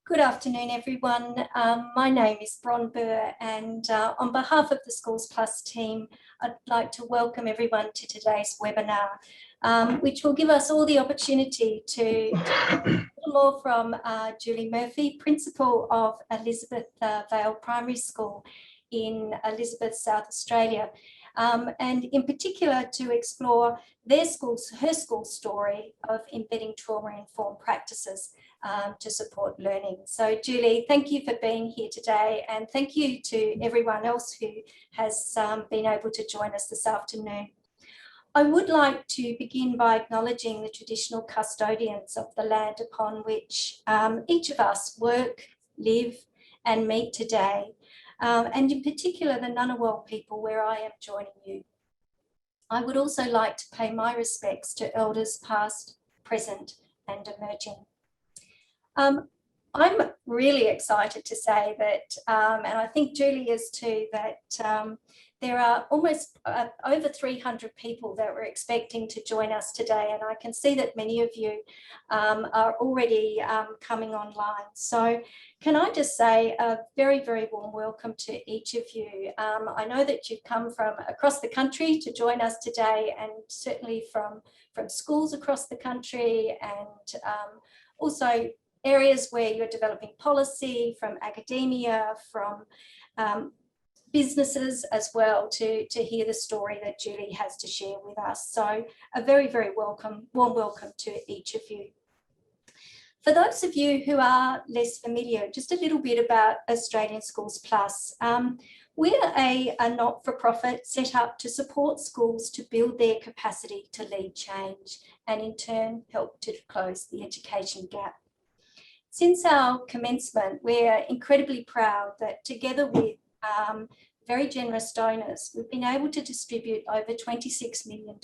Good afternoon, everyone. My name is Bron Burr, and on behalf of the Schools Plus team, I'd like to welcome everyone to today's webinar, which will give us all the opportunity to learn more from Julie Murphy, Principal of Elizabeth Vale Primary School in Elizabeth, South Australia, and in particular to explore her school's story of embedding trauma-informed practices to support learning. So Julie, thank you for being here today, and thank you to everyone else who has been able to join us this afternoon. I would like to begin by acknowledging the traditional custodians of the land upon which each of us work, live and meet today, and in particular the Ngunnawal people where I am joining you. I would also like to pay my respects to elders past, present and emerging. I'm really excited to say that, and I think Julie is too, that there are almost over 300 people that we're expecting to join us today, and I can see that many of you are already coming online. So can I just say a very, very warm welcome to each of you. I know that you've come from across the country to join us today, and certainly from schools across the country, and also areas where you're developing policy, from academia, from businesses as well, to hear the story that Julie has to share with us. So a very, very warm welcome to each of you. For those of you who are less familiar, just a little bit about Australian Schools Plus. We're a not-for-profit set up to support schools to build their capacity to lead change and in turn help to close the education gap. Since our commencement, we're incredibly proud that together with very generous donors, we've been able to distribute over $26 million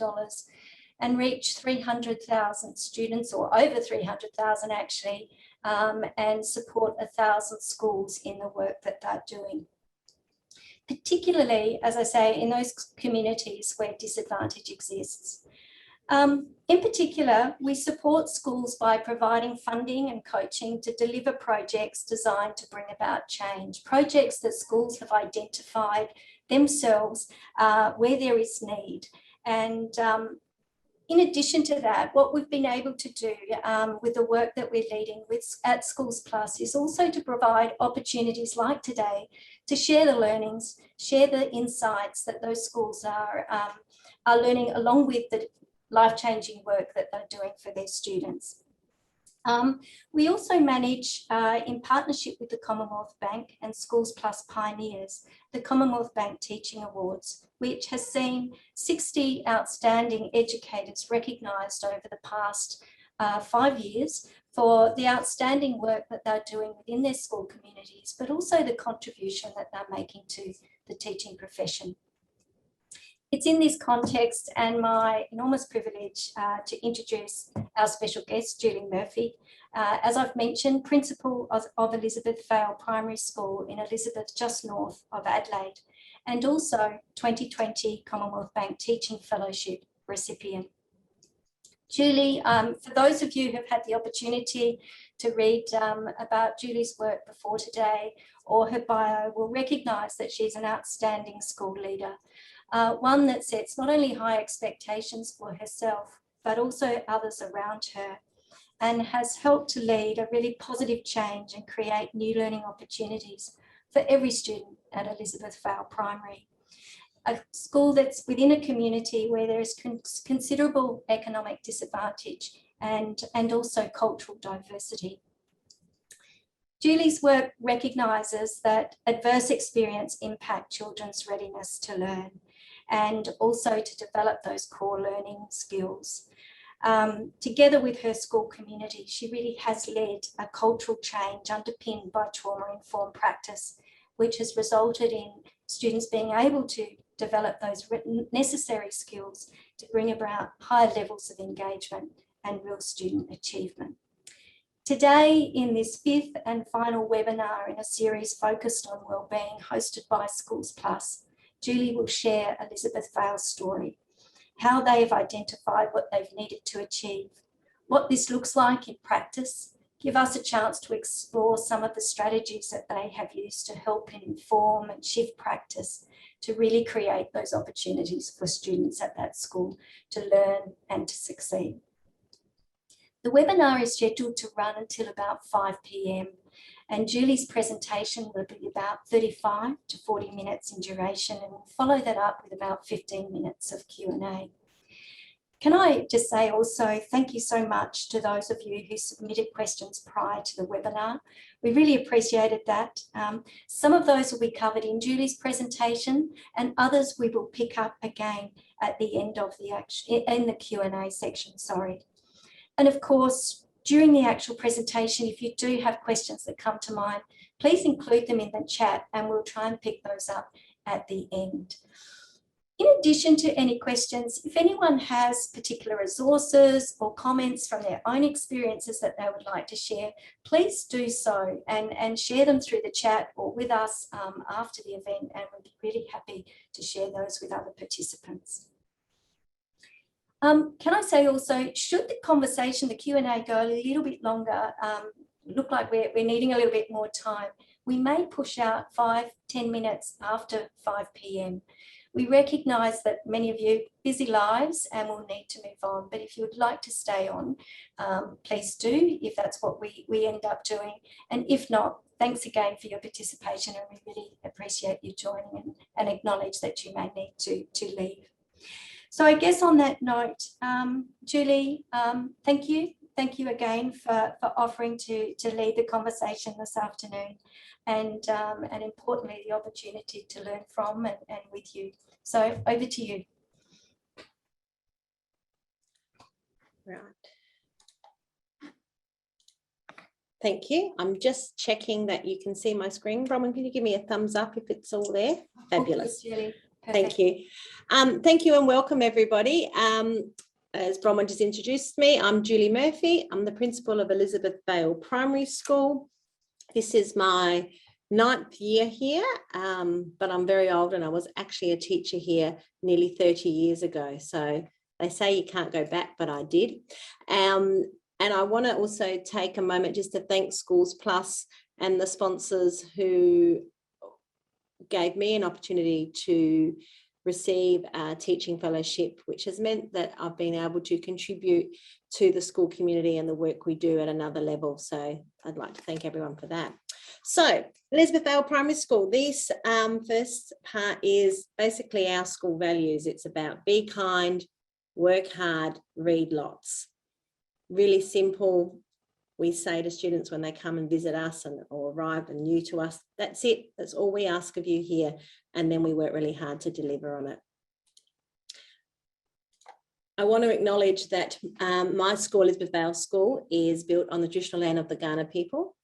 and reach 300,000 students, or over 300,000 actually, and support 1,000 schools in the work that they're doing. Particularly, as I say, in those communities where disadvantage exists. In particular, we support schools by providing funding and coaching to deliver projects designed to bring about change, projects that schools have identified themselves where there is need. And in addition to that, what we've been able to do with the work that we're leading at Schools Plus is also to provide opportunities like today to share the learnings, share the insights that those schools are learning, along with the life-changing work that they're doing for their students. We also manage, in partnership with the Commonwealth Bank and Schools Plus Pioneers, the Commonwealth Bank Teaching Awards, which has seen 60 outstanding educators recognised over the past 5 years for the outstanding work that they're doing within their school communities, but also the contribution that they're making to the teaching profession. It's in this context and my enormous privilege to introduce our special guest, Julie Murphy. As I've mentioned, Principal of Elizabeth Vale Primary School in Elizabeth, just north of Adelaide, and also 2020 Commonwealth Bank Teaching Fellowship recipient. Julie, for those of you who have had the opportunity to read about Julie's work before today or her bio, will recognise that she's an outstanding school leader. One that sets not only high expectations for herself, but also others around her, and has helped to lead a really positive change and create new learning opportunities for every student at Elizabeth Vale Primary. A school that's within a community where there is considerable economic disadvantage and also cultural diversity. Julie's work recognises that adverse experience impact children's readiness to learn, and also to develop those core learning skills. Together with her school community, she really has led a cultural change underpinned by trauma-informed practice, which has resulted in students being able to develop those necessary skills to bring about higher levels of engagement and real student achievement. Today, in this fifth and final webinar in a series focused on wellbeing hosted by Schools Plus, Julie will share Elizabeth Vale's story, how they've identified what they've needed to achieve, what this looks like in practice, give us a chance to explore some of the strategies that they have used to help inform and shift practice to really create those opportunities for students at that school to learn and to succeed. The webinar is scheduled to run until about 5 p.m. and Julie's presentation will be about 35 to 40 minutes in duration, and we'll follow that up with about 15 minutes of Q&A. Can I just say also thank you so much to those of you who submitted questions prior to the webinar. We really appreciated that. Some of those will be covered in Julie's presentation and others we will pick up again at the end of in the Q&A section, sorry. And of course, during the actual presentation, if you do have questions that come to mind, please include them in the chat and we'll try and pick those up at the end. In addition to any questions, if anyone has particular resources or comments from their own experiences that they would like to share, please do so and share them through the chat or with us after the event, and we'll be really happy to share those with other participants. Can I say also, should the conversation, the Q&A, go a little bit longer, look like we're needing a little bit more time, we may push out 5-10 minutes after 5 p.m. We recognise that many of you busy lives and will need to move on, but if you would like to stay on, please do, if that's what we end up doing. And if not, thanks again for your participation, and we really appreciate you joining and acknowledge that you may need to leave. So I guess on that note, Julie, thank you. Thank you again for offering to lead the conversation this afternoon, and importantly, the opportunity to learn from and with you. So over to you. Right. Thank you. I'm just checking that you can see my screen. Bronwyn, can you give me a thumbs up if it's all there? Fabulous. Yes, Julie. Thank you. Thank you and welcome everybody. As Bronwyn just introduced me, I'm Julie Murphy. I'm the principal of Elizabeth Vale Primary School. This is my 9th year here, but I'm very old and I was actually a teacher here nearly 30 years ago. So they say you can't go back, but I did. And I want to also take a moment just to thank Schools Plus and the sponsors who gave me an opportunity to receive a teaching fellowship, which has meant that I've been able to contribute to the school community and the work we do at another level. So I'd like to thank everyone for that. So Elizabeth Vale Primary School, this first part is basically our school values. It's about be kind, work hard, read lots. Really simple. We say to students when they come and visit us or arrive and new to us, that's it. That's all we ask of you here. And then we work really hard to deliver on it. I want to acknowledge that my school, Elizabeth Vale School, is built on the traditional land of the Kaurna people.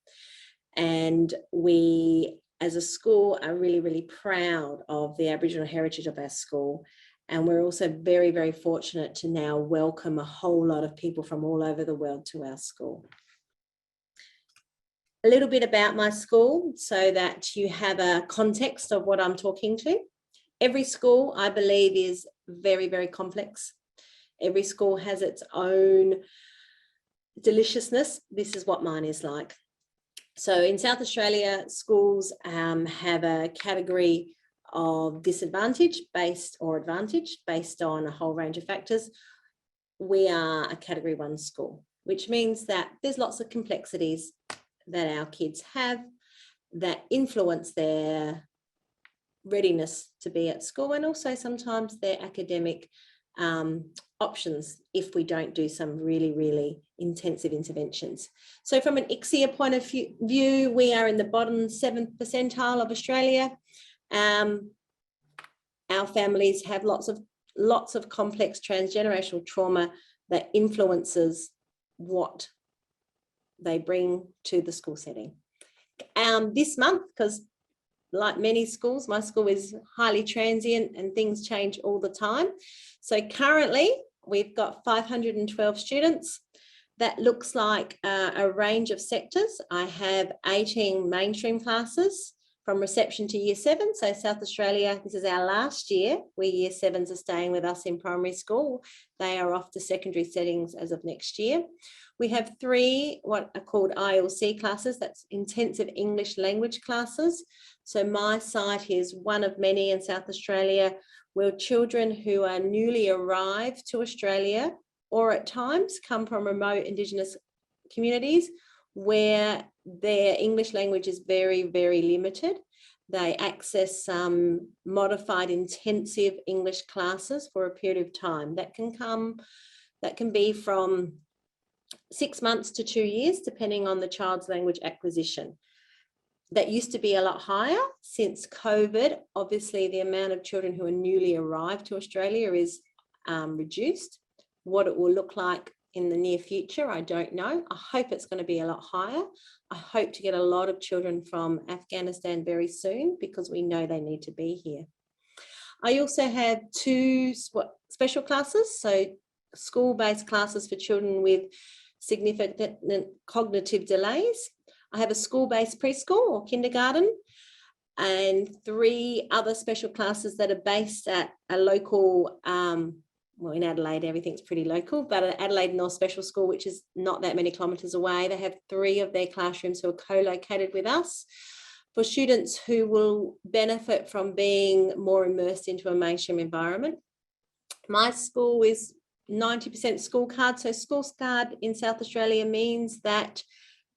And we, as a school, are really, really proud of the Aboriginal heritage of our school. And we're also very, very fortunate to now welcome a whole lot of people from all over the world to our school. A little bit about my school so that you have a context of what I'm talking to. Every school, I believe, is very, very complex. Every school has its own deliciousness. This is what mine is like. So in South Australia, schools have a category of disadvantage based or advantage based on a whole range of factors. We are a category 1 school, which means that there's lots of complexities that our kids have that influence their readiness to be at school, and also sometimes their academic options if we don't do some really, really intensive interventions. So from an ICSEA point of view, we are in the bottom 7th percentile of Australia. Our families have lots of complex transgenerational trauma that influences what they bring to the school setting. This month, because like many schools, my school is highly transient and things change all the time. So currently we've got 512 students. That looks like a range of sectors. I have 18 mainstream classes from reception to year 7. So South Australia, this is our last year where year 7s are staying with us in primary school. They are off to secondary settings as of next year. We have 3 what are called ILC classes, that's intensive English language classes. So my site is one of many in South Australia where children who are newly arrived to Australia or at times come from remote Indigenous communities where their English language is very, very limited. They access some modified intensive English classes for a period of time. That can be from 6 months to 2 years, depending on the child's language acquisition. That used to be a lot higher since COVID. Obviously, the amount of children who are newly arrived to Australia is reduced. What it will look like in the near future, I don't know. I hope it's going to be a lot higher. I hope to get a lot of children from Afghanistan very soon because we know they need to be here. I also have 2 special classes, so school-based classes for children with significant cognitive delays. I have a school-based preschool or kindergarten and 3 other special classes that are based at a local, well, in Adelaide, everything's pretty local, but at Adelaide North Special School, which is not that many kilometres away, they have 3 of their classrooms who are co-located with us for students who will benefit from being more immersed into a mainstream environment. My school is 90% school card. So school card in South Australia means that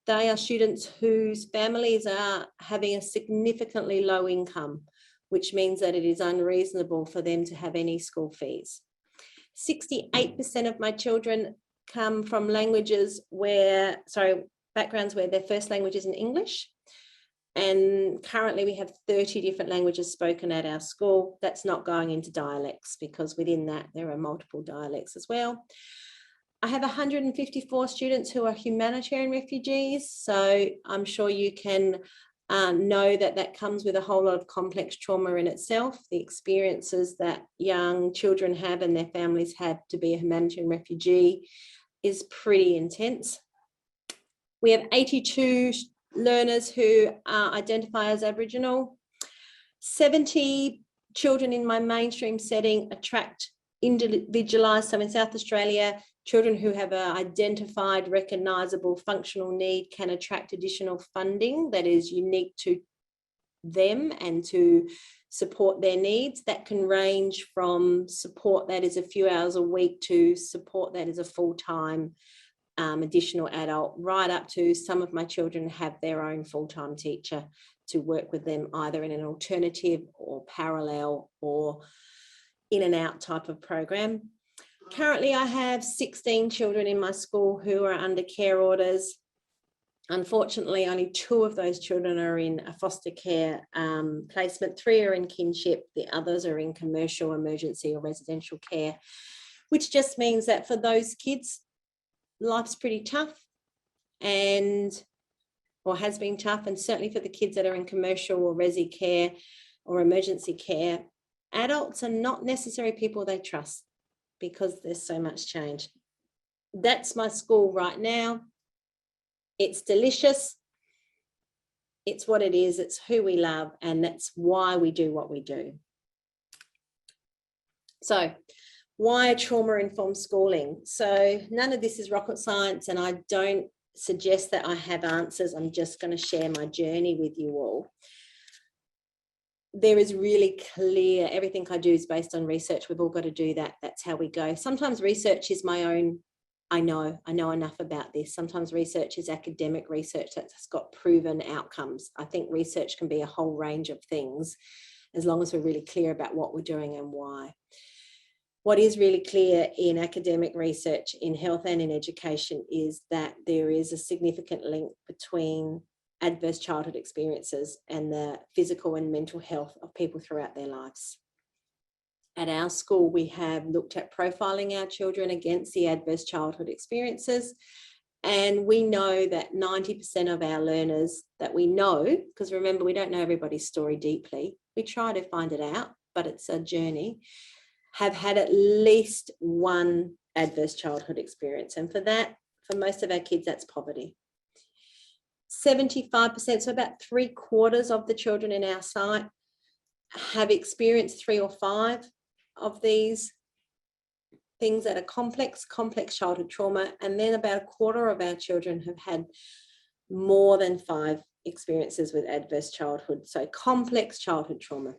they are students whose families are having a significantly low income, which means that it is unreasonable for them to have any school fees. 68% of my children come from backgrounds where their first language isn't English. And currently we have 30 different languages spoken at our school. That's not going into dialects because within that there are multiple dialects as well. I have 154 students who are humanitarian refugees. So I'm sure you can know that that comes with a whole lot of complex trauma in itself. The experiences that young children have and their families have to be a humanitarian refugee is pretty intense. We have 82 learners who identify as Aboriginal. 70 children in my mainstream setting attract individualised. So in South Australia, children who have an identified, recognisable functional need can attract additional funding that is unique to them and to support their needs. That can range from support that is a few hours a week to support that is a full-time additional adult, right up to some of my children have their own full-time teacher to work with them either in an alternative or parallel or in and out type of program. Currently, I have 16 children in my school who are under care orders. Unfortunately, only 2 of those children are in a foster care placement. 3 are in kinship. The others are in commercial, emergency or residential care, which just means that for those kids, life's pretty tough or has been tough. And certainly for the kids that are in commercial or resi care or emergency care, adults are not necessarily people they trust because there's so much change. That's my school right now. It's delicious. It's what it is. It's who we love. And that's why we do what we do. So why trauma-informed schooling? So none of this is rocket science, and I don't suggest that I have answers. I'm just going to share my journey with you all. There is really clear, everything I do is based on research. We've all got to do that. That's how we go. Sometimes research is my own. I know enough about this. Sometimes research is academic research that's got proven outcomes. I think research can be a whole range of things as long as we're really clear about what we're doing and why. What is really clear in academic research in health and in education is that there is a significant link between adverse childhood experiences and the physical and mental health of people throughout their lives. At our school, we have looked at profiling our children against the adverse childhood experiences. And we know that 90% of our learners that we know, because remember, we don't know everybody's story deeply. We try to find it out, but it's a journey, have had at least one adverse childhood experience. And for that, for most of our kids, that's poverty. 75%, so about 3/4 of the children in our site have experienced 3 or 5 of these things that are complex childhood trauma, and then about a quarter of our children have had more than 5 experiences with adverse childhood, so complex childhood trauma.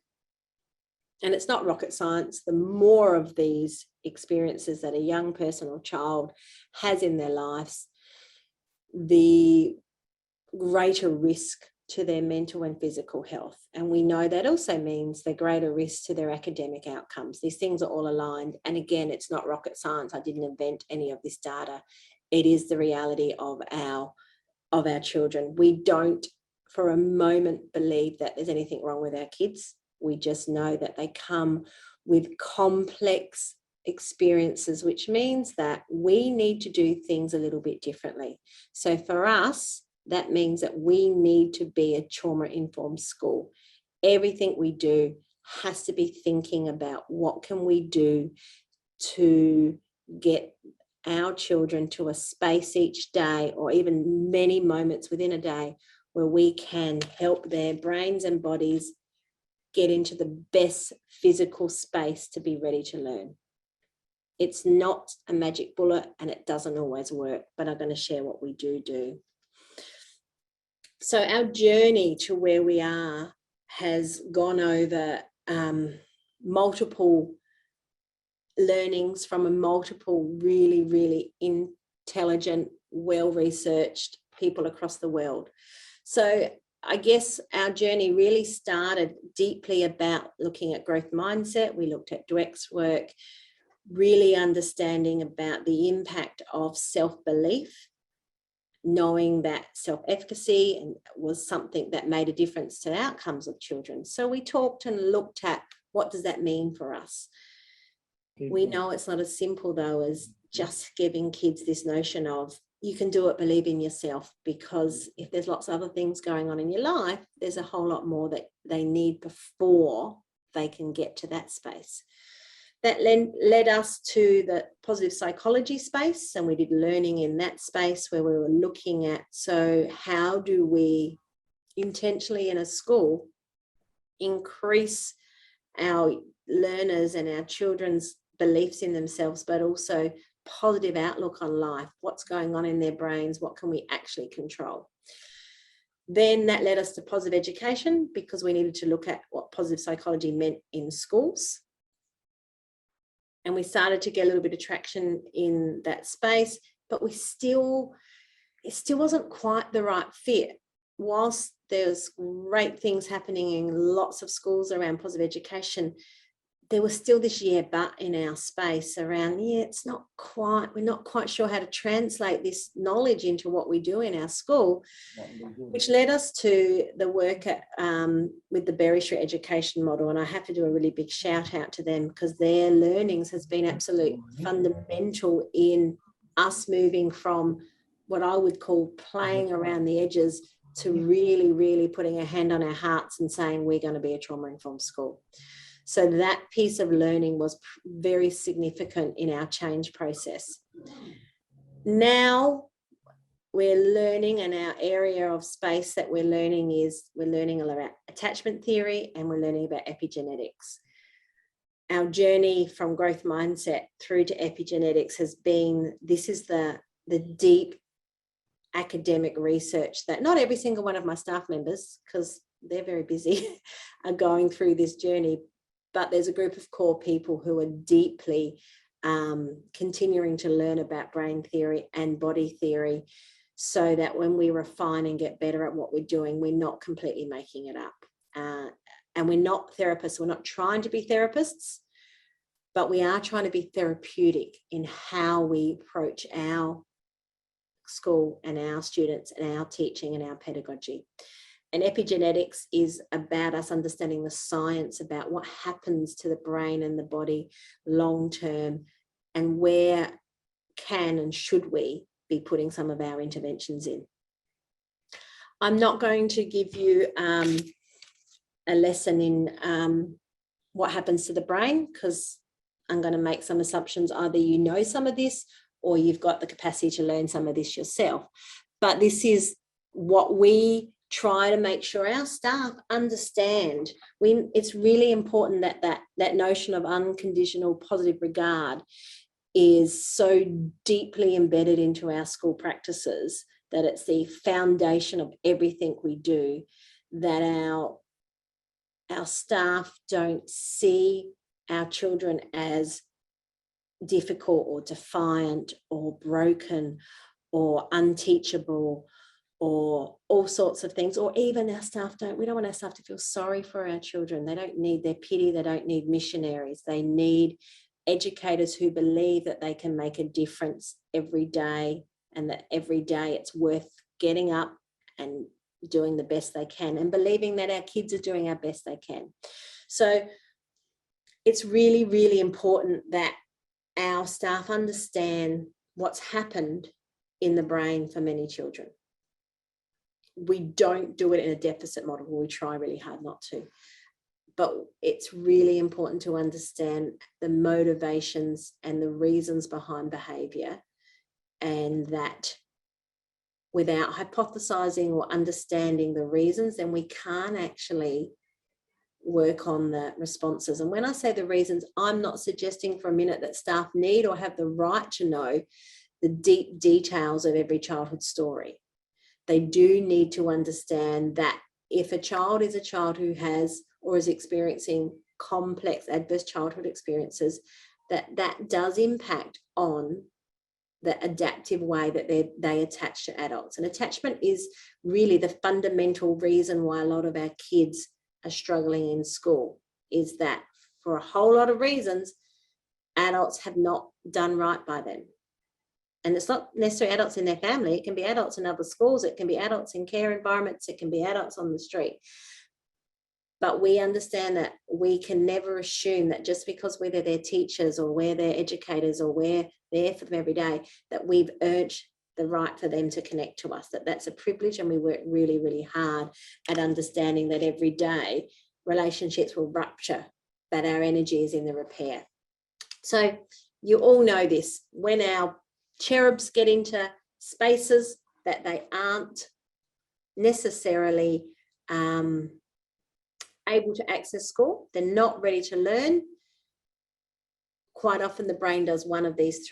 And it's not rocket science. The more of these experiences that a young person or child has in their lives, the greater risk to their mental and physical health. And we know that also means the greater risk to their academic outcomes. These things are all aligned. And again, it's not rocket science. I didn't invent any of this data. It is the reality of our children. We don't for a moment believe that there's anything wrong with our kids. We just know that they come with complex experiences, which means that we need to do things a little bit differently. So for us, that means that we need to be a trauma-informed school. Everything we do has to be thinking about what can we do to get our children to a space each day, or even many moments within a day, where we can help their brains and bodies get into the best physical space to be ready to learn. It's not a magic bullet and it doesn't always work, but I'm going to share what we do. So our journey to where we are has gone over multiple learnings from a multiple really, really intelligent, well-researched people across the world. So I guess our journey really started deeply about looking at growth mindset. We looked at Dweck's work, really understanding about the impact of self-belief, knowing that self-efficacy was something that made a difference to outcomes of children. So we talked and looked at what does that mean for us. We know it's not as simple though as just giving kids this notion of you can do it, believe in yourself, because if there's lots of other things going on in your life, there's a whole lot more that they need before they can get to that space. That led us to the positive psychology space, and we did learning in that space where we were looking at, so how do we intentionally in a school increase our learners and our children's beliefs in themselves, but also positive outlook on life, what's going on in their brains, what can we actually control. Then that led us to positive education, because we needed to look at what positive psychology meant in schools. And we started to get a little bit of traction in that space, but it still wasn't quite the right fit. Whilst there's great things happening in lots of schools around positive education, there was still this but in our space around, we're not quite sure how to translate this knowledge into what we do in our school, which led us to the work at, with the Berry Street education model. And I have to do a really big shout out to them, because their learnings has been absolutely fundamental in us moving from what I would call playing around the edges to really, really putting a hand on our hearts and saying we're going to be a trauma-informed school. So that piece of learning was very significant in our change process. Now we're learning, and our area of space that we're learning about attachment theory, and we're learning about epigenetics. Our journey from growth mindset through to epigenetics has been, this is the deep academic research that not every single one of my staff members, because they're very busy, are going through this journey. But there's a group of core people who are deeply continuing to learn about brain theory and body theory, so that when we refine and get better at what we're doing, we're not completely making it up. And we're not therapists. We're not trying to be therapists, but we are trying to be therapeutic in how we approach our school and our students and our teaching and our pedagogy. And epigenetics is about us understanding the science about what happens to the brain and the body long term, and where can and should we be putting some of our interventions in. I'm not going to give you a lesson in what happens to the brain, because I'm going to make some assumptions. Either you know some of this or you've got the capacity to learn some of this yourself. But this is what we try to make sure our staff understand. It's really important that notion of unconditional positive regard is so deeply embedded into our school practices that it's the foundation of everything we do, that our staff don't see our children as difficult or defiant or broken or unteachable or all sorts of things. Or even our staff we don't want our staff to feel sorry for our children. They don't need their pity. They don't need missionaries. They need educators who believe that they can make a difference every day, and that every day it's worth getting up and doing the best they can, and believing that our kids are doing our best they can. So it's really, really important that our staff understand what's happened in the brain for many children. We don't do it in a deficit model. We try really hard not to. But it's really important to understand the motivations and the reasons behind behaviour, and that without hypothesising or understanding the reasons, then we can't actually work on the responses. And when I say the reasons, I'm not suggesting for a minute that staff need or have the right to know the deep details of every childhood story. They do need to understand that if a child is a child who has or is experiencing complex adverse childhood experiences, that does impact on the adaptive way that they attach to adults. And attachment is really the fundamental reason why a lot of our kids are struggling in school, is that for a whole lot of reasons, adults have not done right by them. And it's not necessarily adults in their family. It can be adults in other schools. It can be adults in care environments. It can be adults on the street. But we understand that we can never assume that just because we're their teachers or we're their educators or we're there for them every day, that we've earned the right for them to connect to us, that's a privilege. And we work really, really hard at understanding that every day relationships will rupture, but our energy is in the repair. So you all know this. When our cherubs get into spaces that they aren't necessarily able to access school, they're not ready to learn, quite often the brain does one of these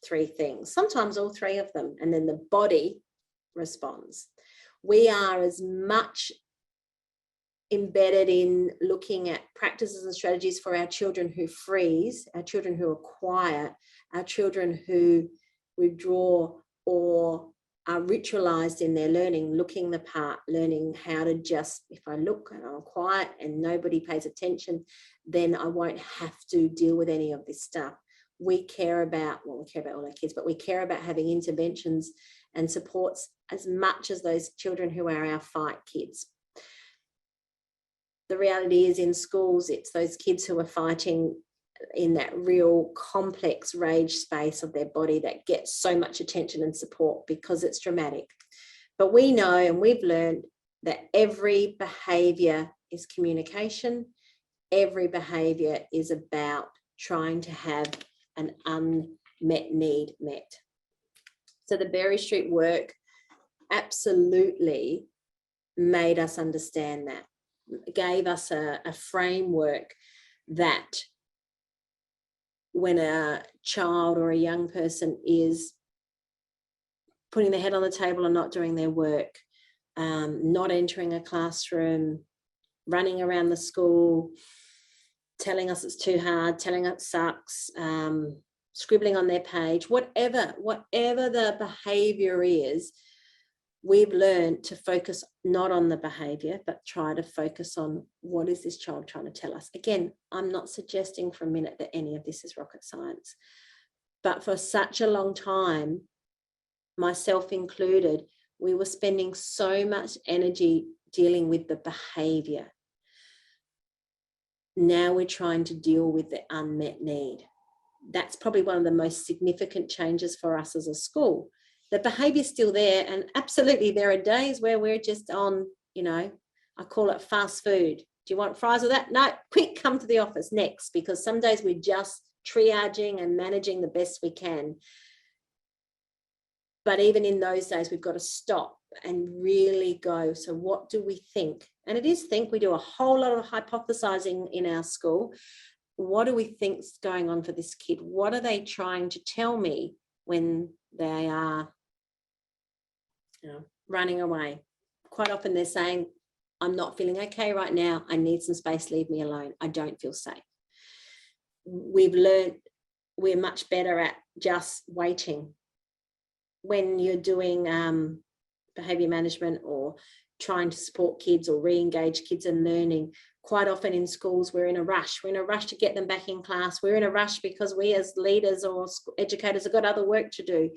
three things, sometimes all three of them, and then the body responds. We are as much embedded in looking at practices and strategies for our children who freeze, our children who are quiet, our children who withdraw or are ritualized in their learning, looking the part, learning how to just, if I look and I'm quiet and nobody pays attention, then I won't have to deal with any of this stuff. We care about all our kids, but we care about having interventions and supports as much as those children who are our fight kids. The reality is, in schools, it's those kids who are fighting in that real complex rage space of their body that gets so much attention and support because it's dramatic. But we know, and we've learned, that every behaviour is communication. Every behaviour is about trying to have an unmet need met. So the Berry Street work absolutely made us understand that, gave us a framework that when a child or a young person is putting their head on the table and not doing their work, not entering a classroom, running around the school, telling us it's too hard, telling us it sucks, scribbling on their page, whatever the behaviour is, we've learned to focus not on the behaviour, but try to focus on what is this child trying to tell us. Again, I'm not suggesting for a minute that any of this is rocket science, but for such a long time, myself included, we were spending so much energy dealing with the behaviour. Now we're trying to deal with the unmet need. That's probably one of the most significant changes for us as a school. The behaviour is still there, and absolutely there are days where we're just on, I call it fast food. Do you want fries with that? No, quick, come to the office next, because some days we're just triaging and managing the best we can. But even in those days, we've got to stop and really go, so what do we think? And it is think. We do a whole lot of hypothesizing in our school, what do we think's going on for this kid? What are they trying to tell me when they are, running away? Quite often they're saying, I'm not feeling okay right now. I need some space. Leave me alone. I don't feel safe. We've learned we're much better at just waiting. When you're doing behaviour management or trying to support kids or re-engage kids in learning, quite often in schools we're in a rush. We're in a rush to get them back in class. We're in a rush because we as leaders or educators have got other work to do.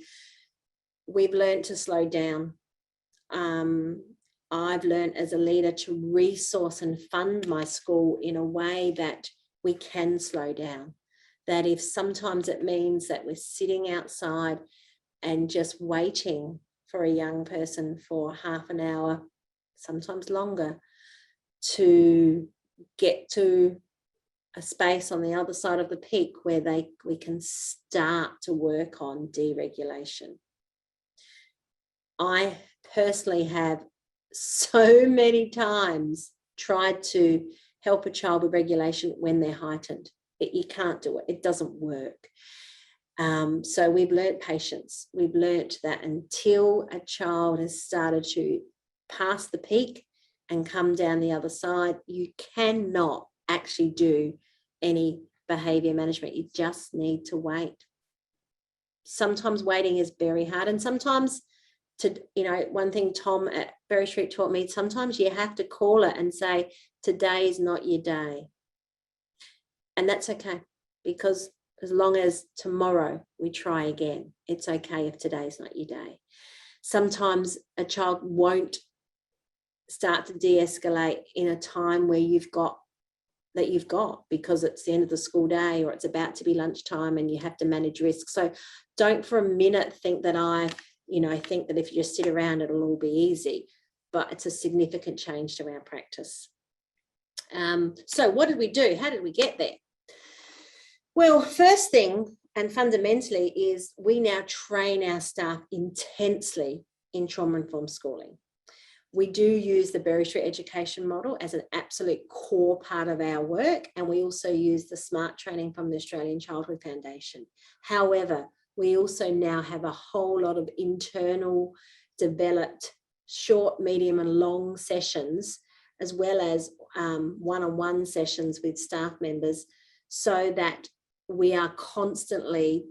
We've learned to slow down. I've learned as a leader to resource and fund my school in a way that we can slow down. That if sometimes it means that we're sitting outside and just waiting for a young person for half an hour, sometimes longer, to get to a space on the other side of the peak where we can start to work on deregulation. I personally have so many times tried to help a child with regulation when they're heightened. You can't do it. It doesn't work. So we've learnt patience. We've learnt that until a child has started to pass the peak and come down the other side, you cannot actually do any behaviour management. You just need to wait. Sometimes waiting is very hard, and sometimes one thing Tom at Berry Street taught me, sometimes you have to call it and say, today is not your day. And that's okay, because as long as tomorrow we try again, it's okay if today's not your day. Sometimes a child won't start to de-escalate in a time where you've got because it's the end of the school day or it's about to be lunchtime and you have to manage risk. So don't for a minute think that I think that if you just sit around it'll all be easy, but it's a significant change to our practice. So what did we do? How did we get there? Well, first thing and fundamentally is we now train our staff intensely in trauma-informed schooling. We do use the Berry Street education model as an absolute core part of our work, and we also use the SMART training from the Australian Childhood Foundation. However, we also now have a whole lot of internal developed short, medium and long sessions, as well as one-on-one sessions with staff members, so that we are constantly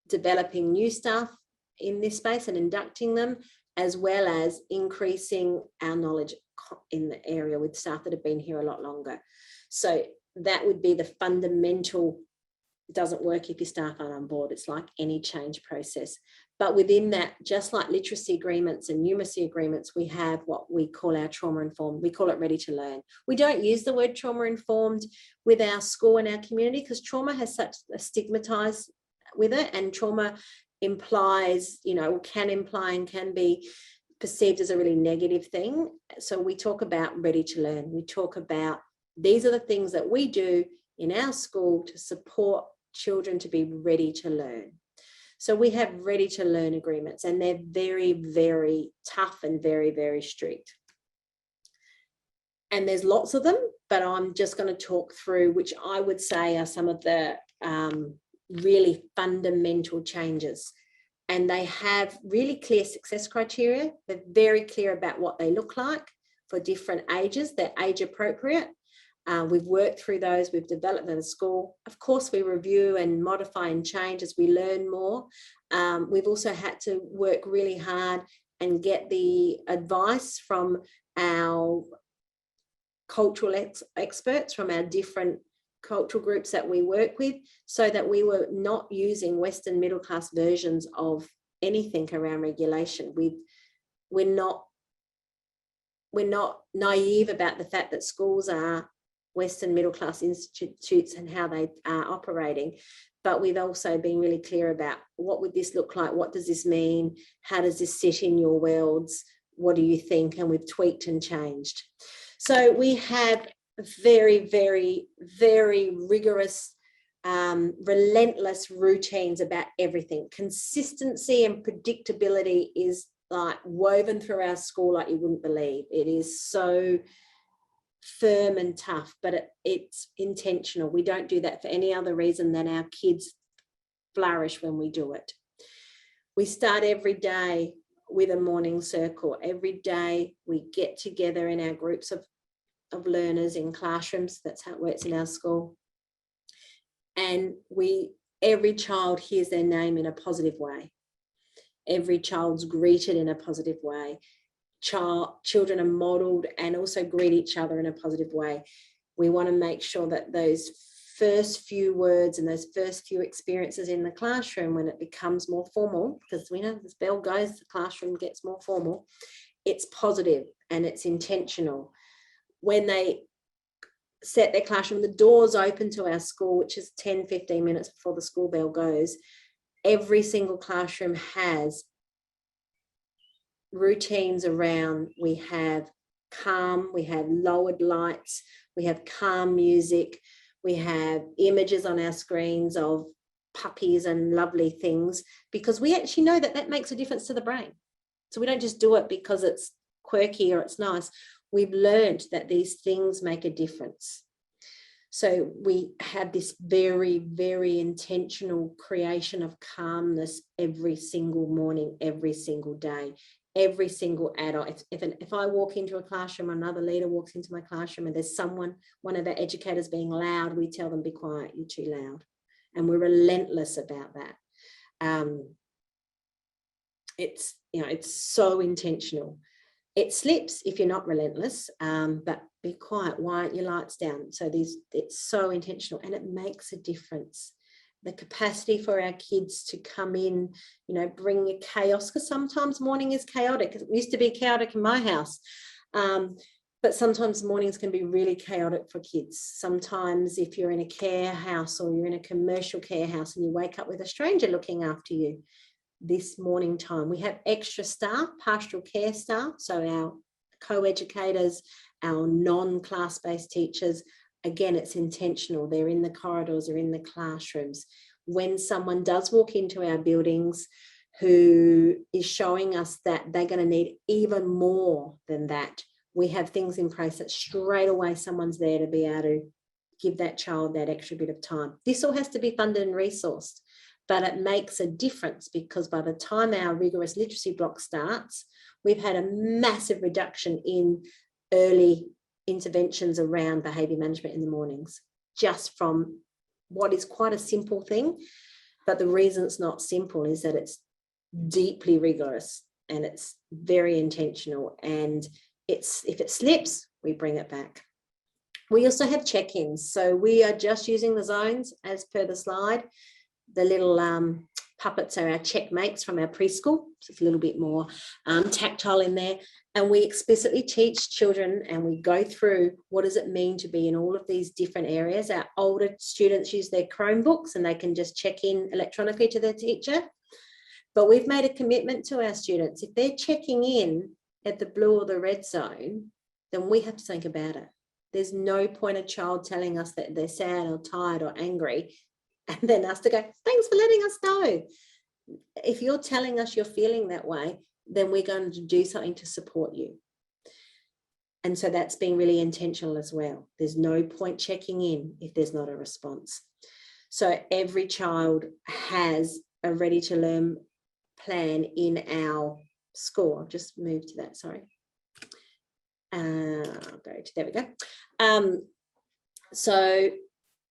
developing new staff in this space and inducting them, as well as increasing our knowledge in the area with staff that have been here a lot longer. So that would be the fundamental. It doesn't work if your staff aren't on board. It's like any change process. But within that, just like literacy agreements and numeracy agreements, we have what we call our trauma-informed. We call it ready to learn. We don't use the word trauma-informed with our school and our community because trauma has such a stigmatized with it, and trauma implies, can imply and can be perceived as a really negative thing. So we talk about ready to learn. We talk about these are the things that we do in our school to support children to be ready to learn. So we have ready to learn agreements, and they're very, very tough and very, very strict. And there's lots of them, but I'm just going to talk through which I would say are some of the really fundamental changes. And they have really clear success criteria. They're very clear about what they look like for different ages. They're age appropriate. We've worked through those. We've developed them at school. Of course, we review and modify and change as we learn more. We've also had to work really hard and get the advice from our cultural experts from our different cultural groups that we work with, so that we were not using Western middle class versions of anything around regulation. We're not naive about the fact that schools are Western middle class institutes and how they are operating, but we've also been really clear about what would this look like, what does this mean, how does this sit in your worlds, what do you think, and we've tweaked and changed. So we have very, very, very rigorous, relentless routines about everything. Consistency and predictability is like woven through our school like you wouldn't believe. It is so firm and tough, but it's intentional. We don't do that for any other reason than our kids flourish when we do it. We start every day with a morning circle. Every day we get together in our groups of learners in classrooms. That's how it works in our school. And every child hears their name in a positive way. Every child's greeted in a positive way. Children are modelled and also greet each other in a positive way. We want to make sure that those first few words and those first few experiences in the classroom, when it becomes more formal, because we know this bell goes, the classroom gets more formal, it's positive and it's intentional. When they set their classroom, the doors open to our school, which is 10-15 minutes before the school bell goes, every single classroom has routines around. We have calm, we have lowered lights, we have calm music, we have images on our screens of puppies and lovely things, because we actually know that makes a difference to the brain. So we don't just do it because it's quirky or it's nice. We've learned that these things make a difference. So we have this very, very intentional creation of calmness every single morning, every single day. Every single adult, if I walk into a classroom, another leader walks into my classroom and there's one of our educators being loud, we tell them, be quiet, you're too loud. And we're relentless about that. It's so intentional. It slips if you're not relentless, but be quiet, why aren't your lights down? So it's so intentional and it makes a difference. The capacity for our kids to come in, bring a chaos, because sometimes morning is chaotic. It used to be chaotic in my house, but sometimes mornings can be really chaotic for kids. Sometimes if you're in a care house or you're in a commercial care house and you wake up with a stranger looking after you, this morning time, we have extra staff, pastoral care staff, so our co-educators, our non-class-based teachers. Again, it's intentional. They're in the corridors, they're in the classrooms. When someone does walk into our buildings who is showing us that they're going to need even more than that, we have things in place that straight away someone's there to be able to give that child that extra bit of time. This all has to be funded and resourced, but it makes a difference because by the time our rigorous literacy block starts, we've had a massive reduction in early interventions around behaviour management in the mornings, just from what is quite a simple thing. But the reason it's not simple is that it's deeply rigorous and it's very intentional, and if it slips, we bring it back. We also have check-ins, so we are just using the zones as per the slide. The little puppets are our checkmates from our preschool, so it's a little bit more tactile in there. And we explicitly teach children and we go through what does it mean to be in all of these different areas. Our older students use their Chromebooks and they can just check in electronically to their teacher. But we've made a commitment to our students. If they're checking in at the blue or the red zone, then we have to think about it. There's no point a child telling us that they're sad or tired or angry and then us to go, thanks for letting us know. If you're telling us you're feeling that way, then we're going to do something to support you. And so that's being really intentional as well. There's no point checking in if there's not a response. So every child has a ready to learn plan in our school. I'll just move to that, sorry. There we go. So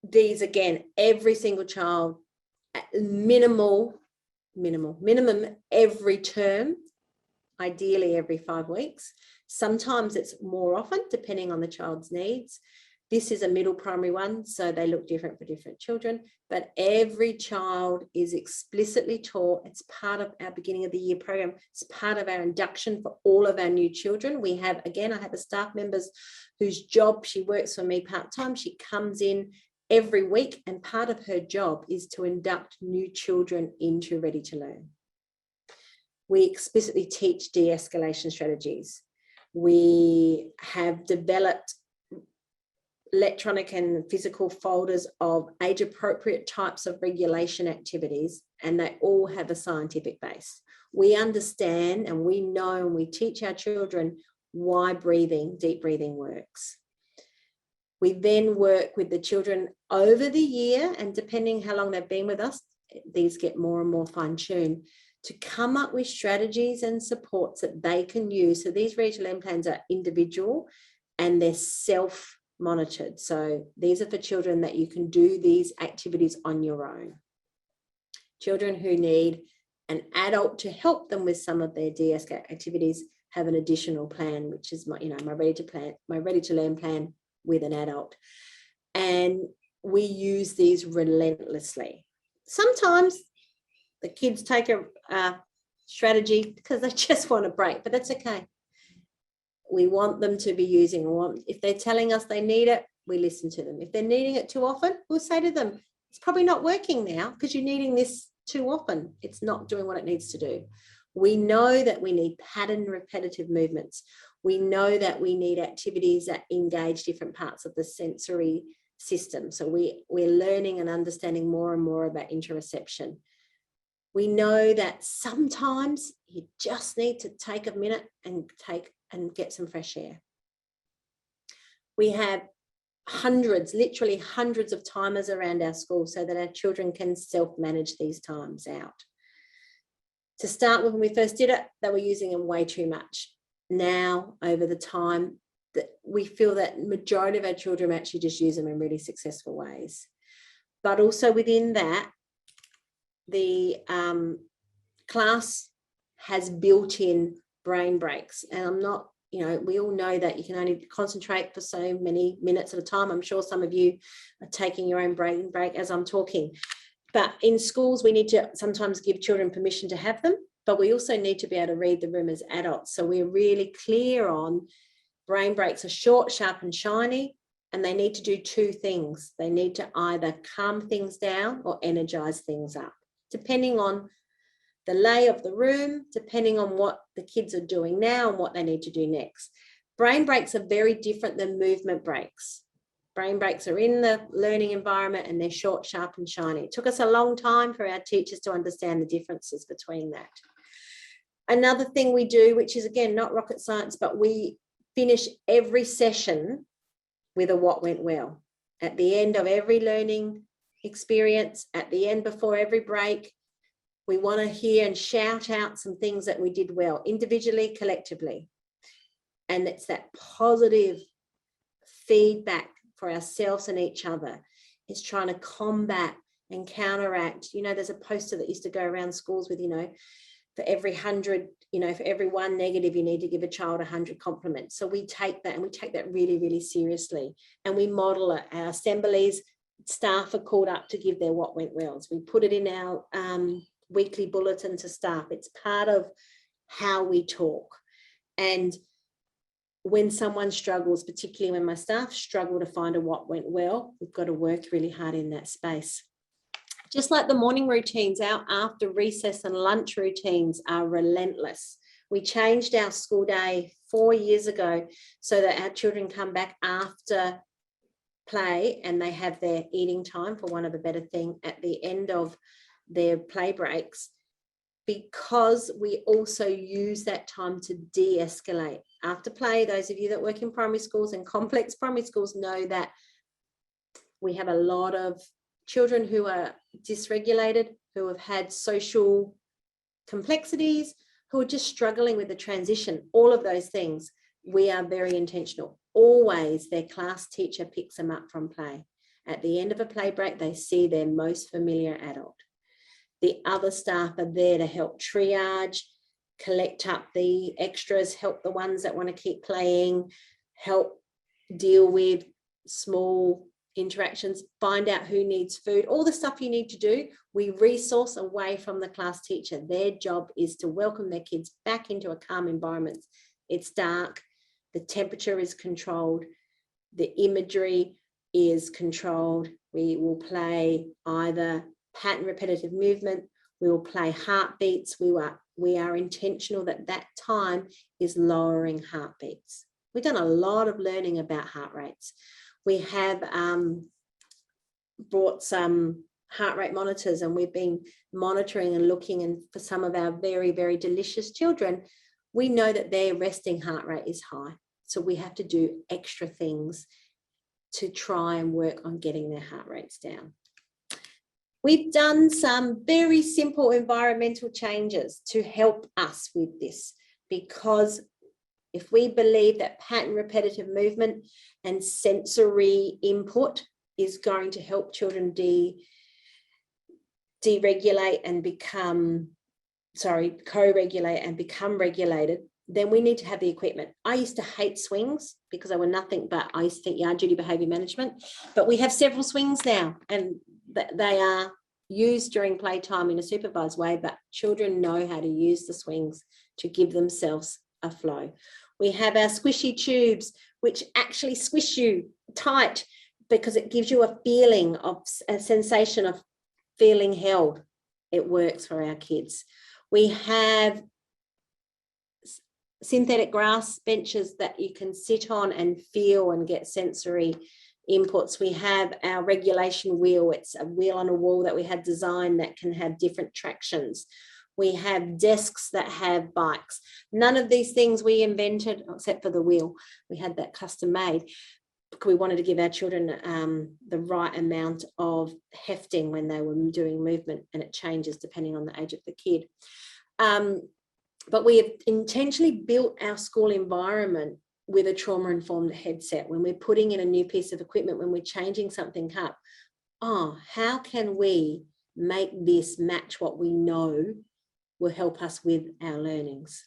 these, again, every single child, minimum every term, ideally every 5 weeks. Sometimes it's more often, depending on the child's needs. This is a middle primary one, so they look different for different children, but every child is explicitly taught. It's part of our beginning of the year program. It's part of our induction for all of our new children. We have, again, I have a staff member whose job, she works for me part-time. She comes in every week, and part of her job is to induct new children into Ready to Learn. We explicitly teach de-escalation strategies. We have developed electronic and physical folders of age-appropriate types of regulation activities, and they all have a scientific base. We understand and we know and we teach our children why breathing, deep breathing works. We then work with the children over the year, and depending how long they've been with us, these get more and more fine-tuned, to come up with strategies and supports that they can use. So these regional learning plans are individual and they're self-monitored. So these are for children that you can do these activities on your own. Children who need an adult to help them with some of their de-escalation activities have an additional plan, which is my ready to learn plan with an adult. And we use these relentlessly. Sometimes the kids take a strategy because they just want a break, but that's okay. We want them to be using, if they're telling us they need it, we listen to them. If they're needing it too often, we'll say to them, it's probably not working now because you're needing this too often. It's not doing what it needs to do. We know that we need pattern repetitive movements. We know that we need activities that engage different parts of the sensory system. So we're learning and understanding more and more about interoception. We know that sometimes you just need to take a minute and get some fresh air. We have literally hundreds of timers around our school so that our children can self-manage these times out. To start with, when we first did it, they were using them way too much. Now, over the time, that we feel that majority of our children actually just use them in really successful ways. But also within that, the class has built-in brain breaks. And I'm not, we all know that you can only concentrate for so many minutes at a time. I'm sure some of you are taking your own brain break as I'm talking. But in schools, we need to sometimes give children permission to have them, but we also need to be able to read the room as adults. So we're really clear on brain breaks are short, sharp, and shiny, and they need to do two things. They need to either calm things down or energize things up, depending on the lay of the room, depending on what the kids are doing now and what they need to do next. Brain breaks are very different than movement breaks. Brain breaks are in the learning environment and they're short, sharp, and shiny. It took us a long time for our teachers to understand the differences between that. Another thing we do, which is again not rocket science, but we finish every session with a what went well. At the end of every learning experience, at the end before every break, we want to hear and shout out some things that we did well, individually, collectively. And it's that positive feedback for ourselves and each other. It's trying to combat and counteract. There's a poster that used to go around schools with, for every 100, for every one negative, you need to give a child 100 compliments. So we take that and we take that really, really seriously. And we model it. Our assemblies, staff are called up to give their what went well. So we put it in our weekly bulletin to staff. It's part of how we talk. And when someone struggles, particularly when my staff struggle to find a what went well, we've got to work really hard in that space. Just like the morning routines, our after recess and lunch routines are relentless. We changed our school day 4 years ago so that our children come back after play and they have their eating time, for want of a better thing, at the end of their play breaks, because we also use that time to de-escalate. After play, those of you that work in primary schools and complex primary schools know that we have a lot of children who are dysregulated, who have had social complexities, who are just struggling with the transition, all of those things. We are very intentional. Always their class teacher picks them up from play. At the end of a play break, they see their most familiar adult. The other staff are there to help triage, collect up the extras, help the ones that want to keep playing, help deal with small interactions, find out who needs food, all the stuff you need to do. We resource away from the class teacher. Their job is to welcome their kids back into a calm environment. It's dark, the temperature is controlled, the imagery is controlled. We will play either pattern repetitive movement, we will play heartbeats. We are intentional that time is lowering heartbeats. We've done a lot of learning about heart rates. We have brought some heart rate monitors and we've been monitoring and looking, and for some of our very, very delicious children, we know that their resting heart rate is high. So we have to do extra things to try and work on getting their heart rates down. We've done some very simple environmental changes to help us with this, because if we believe that pattern repetitive movement and sensory input is going to help children deregulate and co-regulate and become regulated, then we need to have the equipment. I used to hate swings because they were nothing but, I used to think yard duty behaviour management, but we have several swings now, and they are used during playtime in a supervised way, but children know how to use the swings to give themselves a flow. We have our squishy tubes, which actually squish you tight because it gives you a feeling of a sensation of feeling held. It works for our kids. We have synthetic grass benches that you can sit on and feel and get sensory inputs. We have our regulation wheel. It's a wheel on a wall that we had designed that can have different tractions. We have desks that have bikes. None of these things we invented, except for the wheel. We had that custom made. We wanted to give our children the right amount of hefting when they were doing movement, and it changes depending on the age of the kid. But we have intentionally built our school environment with a trauma-informed headset. When we're putting in a new piece of equipment, when we're changing something up, how can we make this match what we know will help us with our learnings?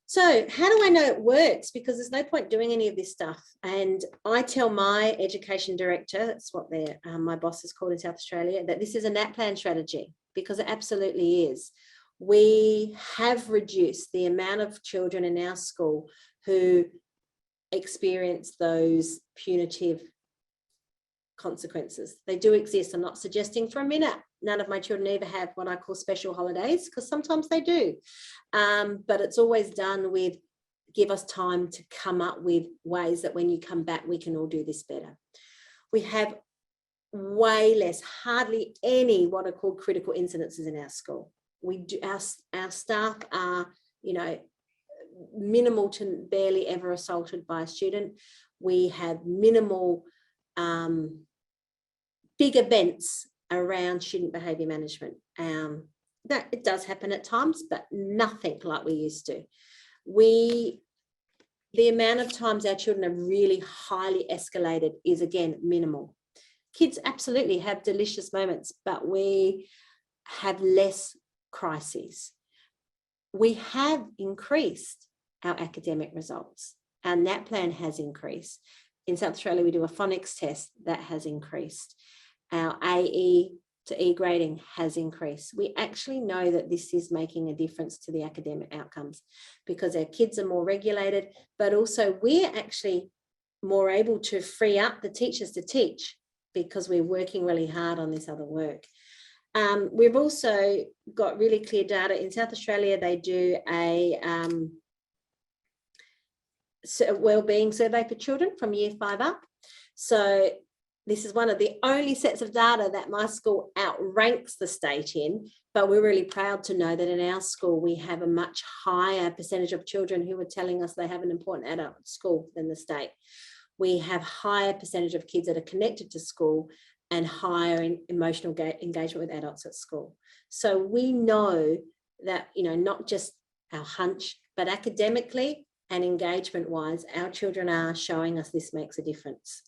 So how do I know it works? Because there's no point doing any of this stuff. And I tell my education director, that's what my boss is called in South Australia, that this is a NAPLAN strategy, because it absolutely is. We have reduced the amount of children in our school who experience those punitive consequences. They do exist. I'm not suggesting for a minute none of my children ever have what I call special holidays, because sometimes they do. But it's always done with, give us time to come up with ways that when you come back, we can all do this better. We have way less, hardly any what are called critical incidences in our school. We do, our staff are, minimal to barely ever assaulted by a student. We have minimal big events around student behaviour management. That it does happen at times, but nothing like we used to. The amount of times our children are really highly escalated is, again, minimal. Kids absolutely have delicious moments, but we have less crises. We have increased our academic results. Our NAPLAN has increased. In South Australia, we do a phonics test that has increased. Our AE to E grading has increased. We actually know that this is making a difference to the academic outcomes, because our kids are more regulated, but also we're actually more able to free up the teachers to teach, because we're working really hard on this other work. We've also got really clear data. In South Australia, they do a wellbeing survey for children from year 5 up. So this is one of the only sets of data that my school outranks the state in, but we're really proud to know that in our school we have a much higher percentage of children who are telling us they have an important adult at school than the state. We have higher percentage of kids that are connected to school and higher in emotional engagement with adults at school. So we know that, not just our hunch, but academically and engagement-wise, our children are showing us this makes a difference.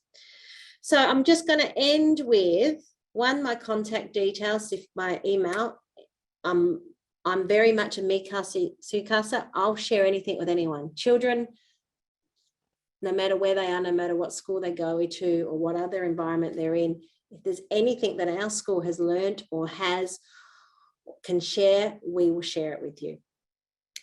So I'm just going to end with my contact details, if my email. I'm very much a Mikasa. I'll share anything with anyone. Children, no matter where they are, no matter what school they go to or what other environment they're in, if there's anything that our school has learned or can share, we will share it with you.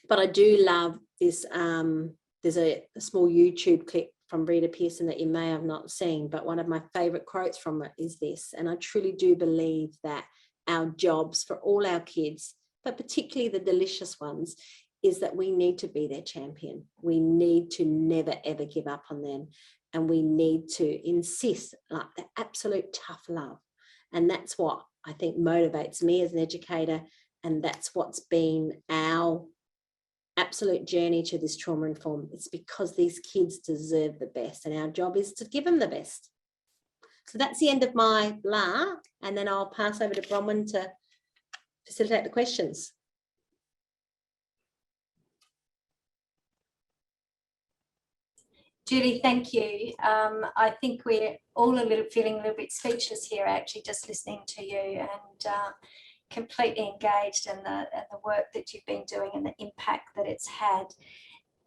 But I do love this. There's a small YouTube clip from Rita Pearson that you may have not seen, but one of my favourite quotes from it is this. And I truly do believe that our jobs for all our kids, but particularly the delicious ones, is that we need to be their champion. We need to never, ever give up on them. And we need to insist, like, the absolute tough love. And that's what I think motivates me as an educator. And that's what's been our absolute journey to this trauma-informed. It's because these kids deserve the best, and our job is to give them the best. So that's the end of my blah, and then I'll pass over to Bronwyn to facilitate the questions. Julie, thank you. I think we're all feeling a little bit speechless here, actually, just listening to you, and completely engaged in the work that you've been doing and the impact that it's had.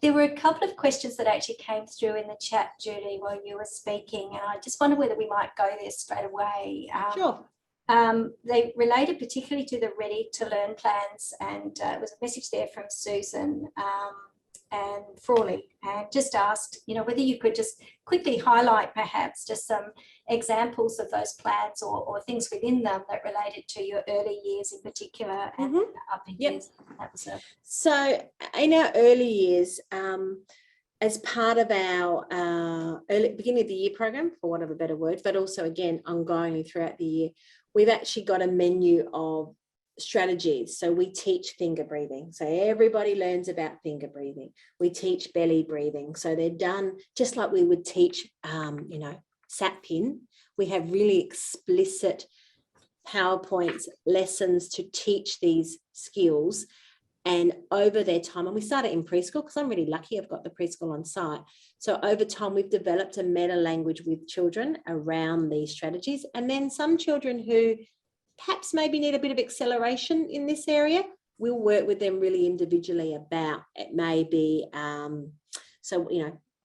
There were a couple of questions that actually came through in the chat, Julie, while you were speaking, and I just wonder whether we might go there straight away. Sure. They related particularly to the Ready to Learn plans, and it was a message there from Susan and Frawley, and just asked, whether you could just quickly highlight perhaps just some examples of those plans or things within them that related to your early years in particular and the upper years. That was So in our early years, as part of our beginning of the year program, for want of a better word, but also again ongoingly throughout the year, we've actually got a menu of strategies. So we teach finger breathing, so everybody learns about finger breathing. We teach belly breathing, so they're done just like we would teach sat pin. We have really explicit PowerPoints lessons to teach these skills, and over their time, and we started in preschool because I'm really lucky I've got the preschool on site. So over time we've developed a meta language with children around these strategies, and then some children who perhaps maybe need a bit of acceleration in this area, we'll work with them really individually about it. Maybe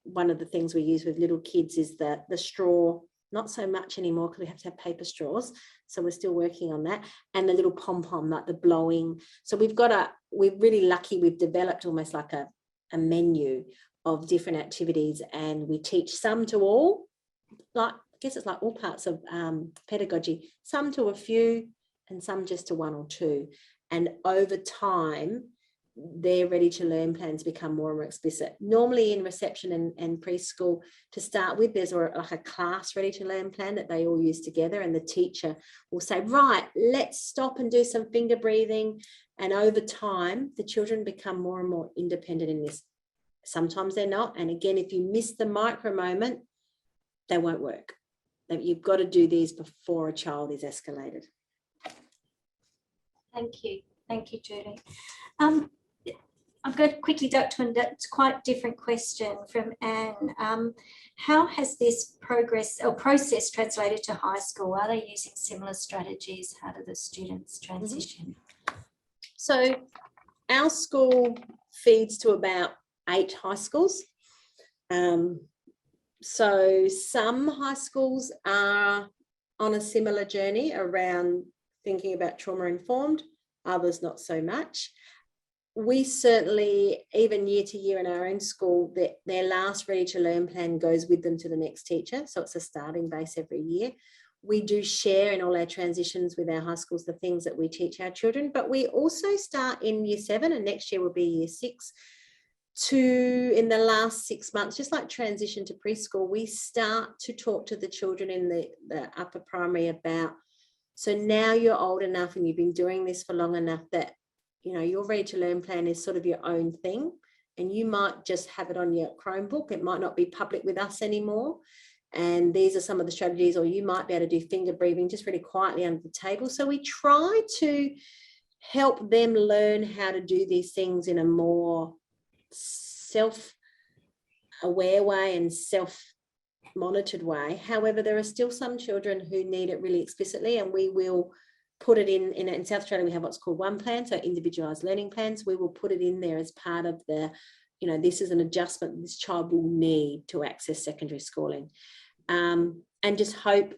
one of the things we use with little kids is the straw, not so much anymore because we have to have paper straws, so we're still working on that, and the little pom-pom, like the blowing. So we're really lucky, we've developed almost like a menu of different activities, and we teach some to all, like I guess it's like all parts of pedagogy, some to a few and some just to one or two. And over time, their Ready to Learn plans become more and more explicit. Normally in reception and preschool, to start with, there's like a class Ready to Learn plan that they all use together, and the teacher will say, right, let's stop and do some finger breathing. And over time, the children become more and more independent in this. Sometimes they're not. And again, if you miss the micro moment, they won't work. You've got to do these before a child is escalated. Thank you. Thank you, Julie. I'm going to quickly duck to a quite different question from Anne. How has this process translated to high school? Are they using similar strategies? How do the students transition? So our school feeds to about 8 high schools. So some high schools are on a similar journey around thinking about trauma-informed, others not so much. We certainly, even year to year in our own school, their last Ready to Learn plan goes with them to the next teacher. So it's a starting base every year. We do share in all our transitions with our high schools the things that we teach our children, but we also start in year 7, and next year will be year 6. In the last 6 months, just like transition to preschool, we start to talk to the children in the upper primary about, so now you're old enough and you've been doing this for long enough that, your Ready to Learn plan is sort of your own thing, and you might just have it on your Chromebook. It might not be public with us anymore. And these are some of the strategies, or you might be able to do finger breathing just really quietly under the table. So we try to help them learn how to do these things in a more self-aware way and self-monitored way. However, there are still some children who need it really explicitly, and we will put it in South Australia. We have what's called one plan, so individualized learning plans. We will put it in there as part of the, this is an adjustment this child will need to access secondary schooling, and just hope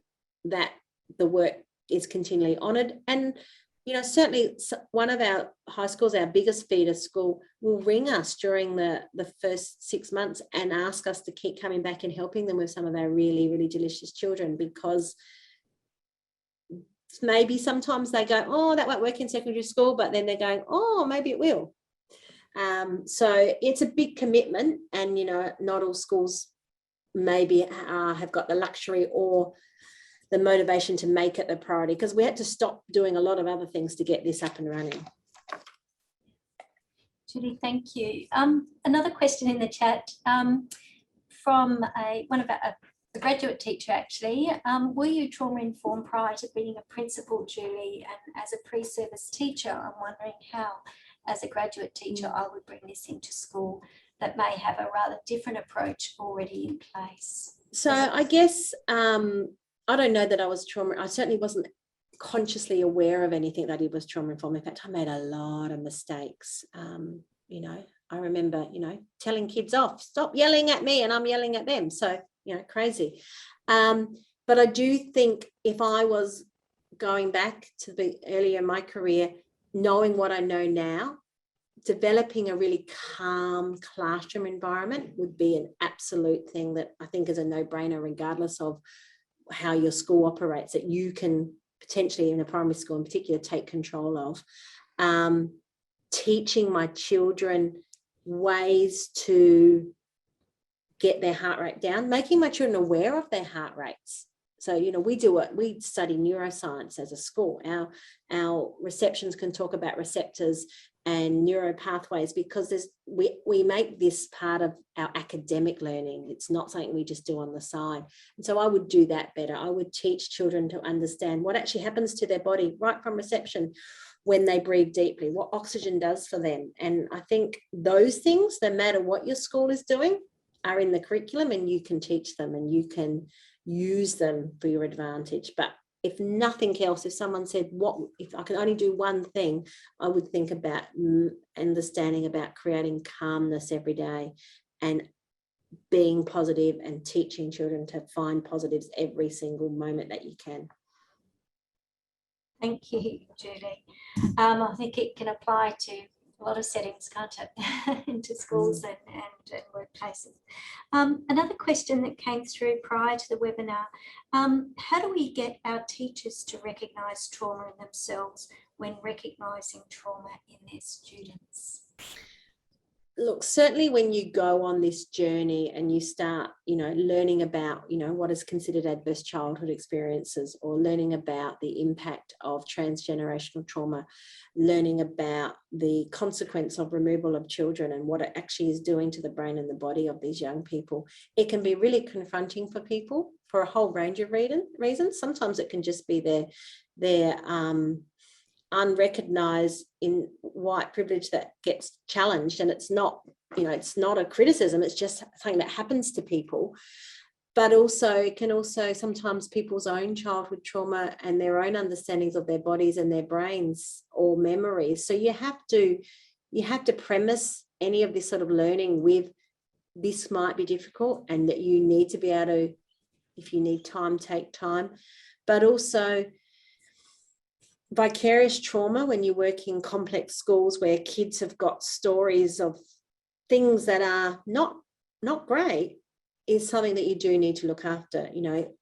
that the work is continually honoured. And certainly one of our high schools, our biggest feeder school, will ring us during the first 6 months and ask us to keep coming back and helping them with some of our really, really delicious children, because maybe sometimes they go, oh, that won't work in secondary school, but then they're going, oh, maybe it will. So it's a big commitment, and, not all schools maybe have got the luxury or the motivation to make it the priority, because we had to stop doing a lot of other things to get this up and running. Judy, thank you. Another question in the chat from one of a graduate teacher actually. Were you trauma informed prior to being a principal, Julie? And as a pre-service teacher, I'm wondering how, as a graduate teacher, I would bring this into school that may have a rather different approach already in place. So I guess I don't know that I was trauma. I certainly wasn't consciously aware of anything that it was trauma informed. In fact, I made a lot of mistakes. You know, I remember, you know, telling kids off, stop yelling at me, and I'm yelling at them. So, you know, crazy. But I do think if I was going back to the earlier in my career, knowing what I know now, developing a really calm classroom environment would be an absolute thing that I think is a no-brainer, regardless of how your school operates, that you can potentially in a primary school in particular take control of. Teaching my children ways to get their heart rate down, making my children aware of their heart rates. So, you know, we study neuroscience as a school. Our receptions can talk about receptors and neuro pathways, because we make this part of our academic learning. It's not something we just do on the side. And so I would do that better. I would teach children to understand what actually happens to their body right from reception when they breathe deeply, what oxygen does for them. And I think those things, no matter what your school is doing, are in the curriculum, and you can teach them and you can use them for your advantage. But if nothing else, if someone said, if I can only do one thing, I would think about understanding about creating calmness every day and being positive and teaching children to find positives every single moment that you can. Thank you, Julie. I think it can apply to a lot of settings, can't it? Into schools and workplaces. Another question that came through prior to the webinar, how do we get our teachers to recognise trauma in themselves when recognising trauma in their students? Look, certainly when you go on this journey and you start, you know, learning about, you know, what is considered adverse childhood experiences, or learning about the impact of transgenerational trauma, learning about the consequence of removal of children and what it actually is doing to the brain and the body of these young people, it can be really confronting for people for a whole range of reasons. Sometimes it can just be their unrecognized in white privilege that gets challenged, and it's not, you know, it's not a criticism, it's just something that happens to people. But also it can also sometimes people's own childhood trauma and their own understandings of their bodies and their brains or memories. So you have to premise any of this sort of learning with, this might be difficult, and that you need to be able to, if you need time, take time. But also vicarious trauma, when you work in complex schools where kids have got stories of things that are not great, is something that you do need to look after. You know,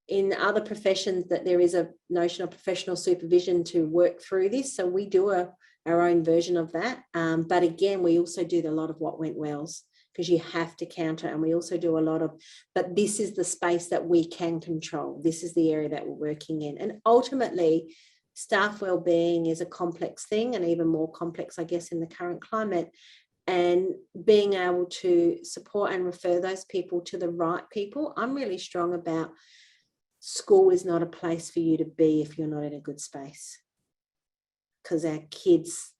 in other professions that there is a notion of professional supervision to work through this. So we do our own version of that. But again, we also do a lot of what went wells, because you have to counter, and we also do a lot of, but this is the space that we can control. This is the area that we're working in. And ultimately, staff wellbeing is a complex thing, and even more complex, I guess, in the current climate. And being able to support and refer those people to the right people. I'm really strong about school is not a place for you to be if you're not in a good space. Because our kids,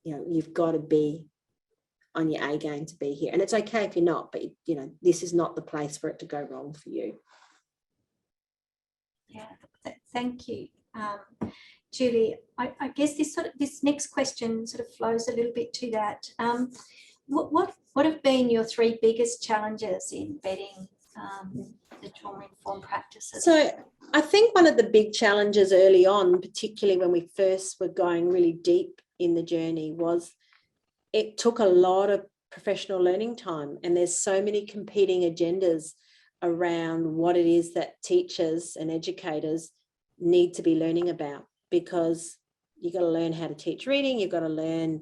you know, you've got to be on your A game to be here. And it's okay if you're not, but, you know, this is not the place for it to go wrong for you. Yeah, thank you. Julie, I guess this next question sort of flows a little bit to that. What have been your three biggest challenges in embedding the trauma-informed practices? So I think one of the big challenges early on, particularly when we first were going really deep in the journey, was it took a lot of professional learning time, and there's so many competing agendas around what it is that teachers and educators need to be learning about, because you've got to learn how to teach reading, you've got to learn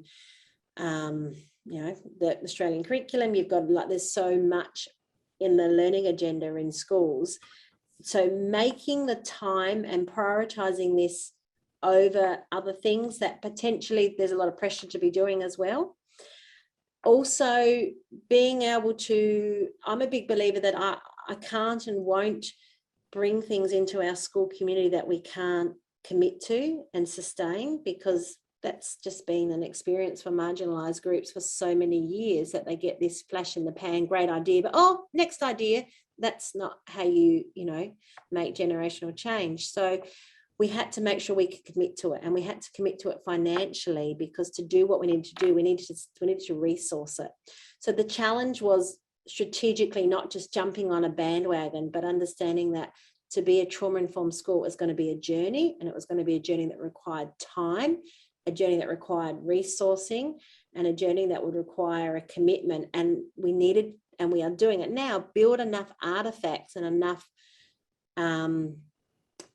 you know, the Australian curriculum, you've got, like, there's so much in the learning agenda in schools. So making the time and prioritizing this over other things that potentially there's a lot of pressure to be doing as well. Also, being able to, I'm a big believer that I can't and won't bring things into our school community that we can't commit to and sustain, because that's just been an experience for marginalised groups for so many years, that they get this flash in the pan, great idea, but oh, next idea. That's not how you make generational change. So we had to make sure we could commit to it, and we had to commit to it financially, because to do what we needed to do, we needed to resource it. So the challenge was strategically not just jumping on a bandwagon, but understanding that to be a trauma-informed school is going to be a journey, and it was going to be a journey that required time, a journey that required resourcing, and a journey that would require a commitment. And we needed, and we are doing it now, build enough artifacts and enough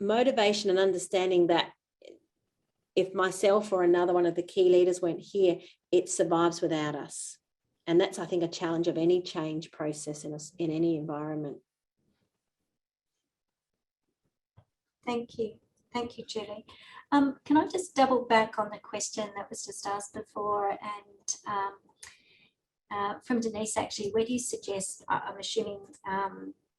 motivation and understanding that if myself or another one of the key leaders weren't here, it survives without us. And that's, I think, a challenge of any change process in any environment. Thank you. Thank you, Julie. Can I just double back on the question that was just asked before, and from Denise, actually, where do you suggest, I'm assuming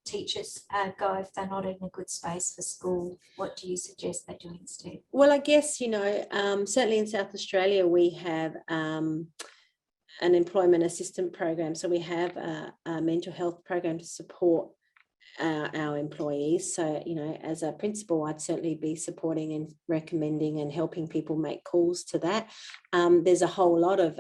teachers go if they're not in a good space for school? What do you suggest they do instead? Well, I guess, certainly in South Australia, we have an employment assistant program. So we have a mental health program to support our employees. So, as a principal, I'd certainly be supporting and recommending and helping people make calls to that. There's a whole lot of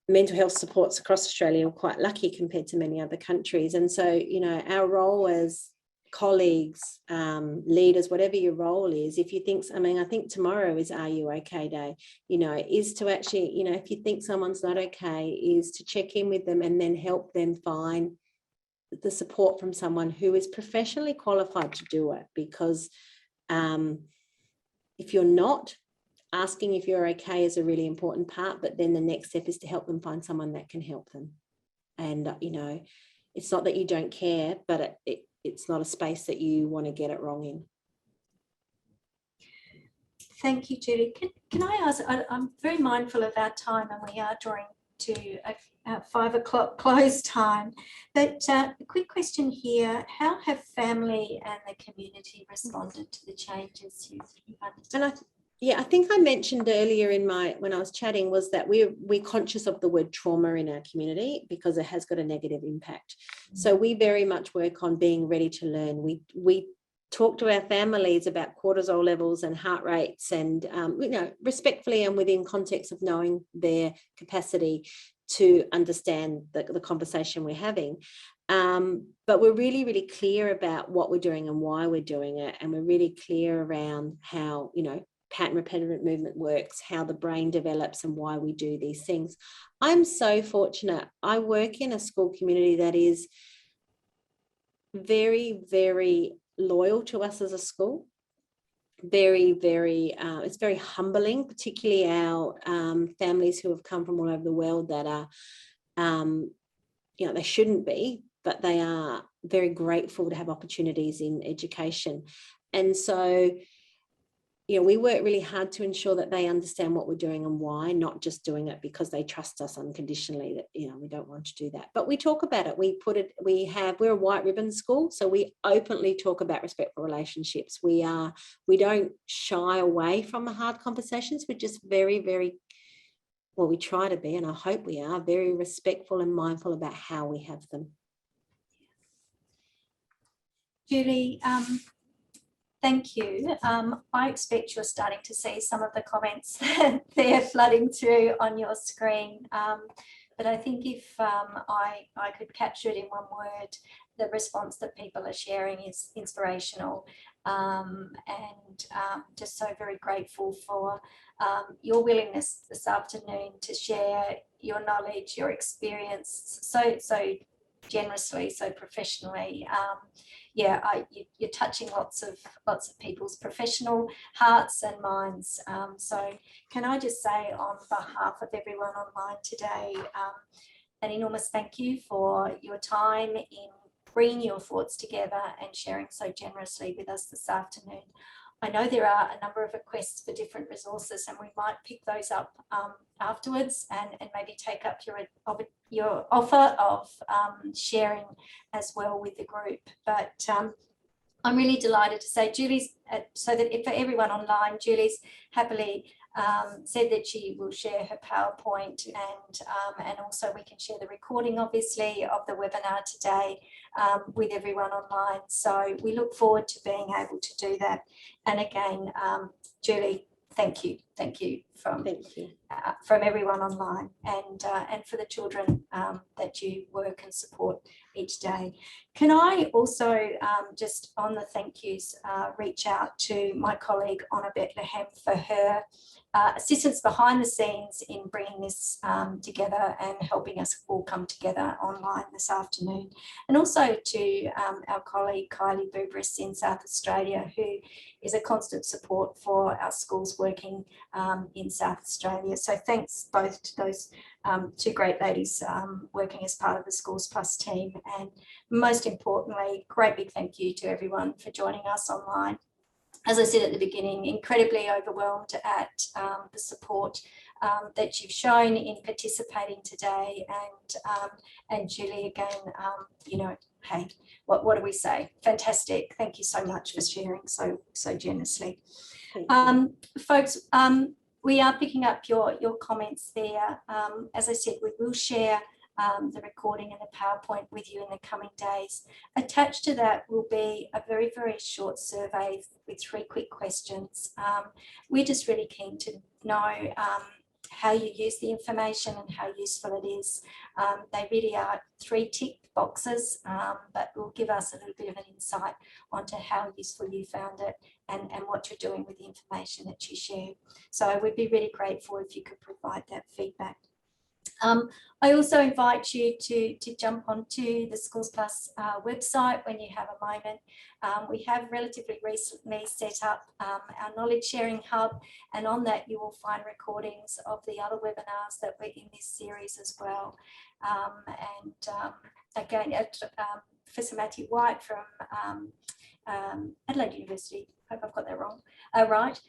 mental health supports across Australia. We're quite lucky compared to many other countries. And so, our role as colleagues, leaders, whatever your role is, if you think, I think tomorrow is Are You OK Day, is to actually, if you think someone's not okay, is to check in with them and then help them find the support from someone who is professionally qualified to do it. Because if you're not, asking if you're okay is a really important part, but then the next step is to help them find someone that can help them. And, it's not that you don't care, but it's not a space that you want to get it wrong in. Thank you, Julie. Can I ask, I'm very mindful of our time, and we are drawing to a 5 o'clock close time, but a quick question here: how have family and the community responded to the changes you've undertaken? I think I mentioned earlier when I was chatting, was that we're conscious of the word trauma in our community because it has got a negative impact. Mm-hmm. So we very much work on being ready to learn. We talk to our families about cortisol levels and heart rates, and respectfully and within context of knowing their capacity to understand the conversation we're having. But we're really, really clear about what we're doing and why we're doing it, and we're really clear around how pattern repetitive movement works, how the brain develops, and why we do these things. I'm so fortunate. I work in a school community that is very, very loyal to us as a school. Very, very, it's very humbling, particularly our families who have come from all over the world that are, they shouldn't be, but they are very grateful to have opportunities in education. And so, we work really hard to ensure that they understand what we're doing and why, not just doing it because they trust us unconditionally, that, we don't want to do that. But we talk about it. We're a white ribbon school, so we openly talk about respectful relationships. We don't shy away from the hard conversations. We're just very, very, well, we try to be, and I hope we are, very respectful and mindful about how we have them. Julie, thank you. I expect you're starting to see some of the comments that they're flooding through on your screen. But I think if I could capture it in one word, the response that people are sharing is inspirational, and just so very grateful for your willingness this afternoon to share your knowledge, your experience so generously, so professionally. You're touching lots of people's professional hearts and minds. So can I just say, on behalf of everyone online today, an enormous thank you for your time in bringing your thoughts together and sharing so generously with us this afternoon. I know there are a number of requests for different resources, and we might pick those up afterwards and maybe take up your offer of sharing as well with the group. But I'm really delighted to say Julie's, so that for everyone online, Julie's happily said that she will share her PowerPoint, and also we can share the recording, obviously, of the webinar today with everyone online. So we look forward to being able to do that. And again, Julie, thank you from everyone online, and for the children that you work and support each day. Can I also just on the thank yous reach out to my colleague Anna Bethlehem for her assistance behind the scenes in bringing this together and helping us all come together online this afternoon, and also to our colleague Kylie Bubris in South Australia, who is a constant support for our schools working in South Australia. So thanks both to those two great ladies working as part of the Schools Plus team, and most importantly, great big thank you to everyone for joining us online. As I said at the beginning, incredibly overwhelmed at the support that you've shown in participating today, and Julie, again, you know, hey, what do we say? Fantastic! Thank you so much for sharing so generously, folks. We are picking up your comments there. As I said, we will share the recording and the PowerPoint with you in the coming days. Attached to that will be a very, very short survey with 3 quick questions. We're just really keen to know how you use the information and how useful it is. They really are 3 tick boxes, but will give us a little bit of an insight onto how useful you found it and what you're doing with the information that you share. So we'd be really grateful if you could provide that feedback. I also invite you to jump onto the Schools Plus website when you have a moment. We have relatively recently set up our knowledge sharing hub, and on that you will find recordings of the other webinars that were in this series as well. Again, Professor Matthew White from Adelaide University, hope I've got that wrong, right,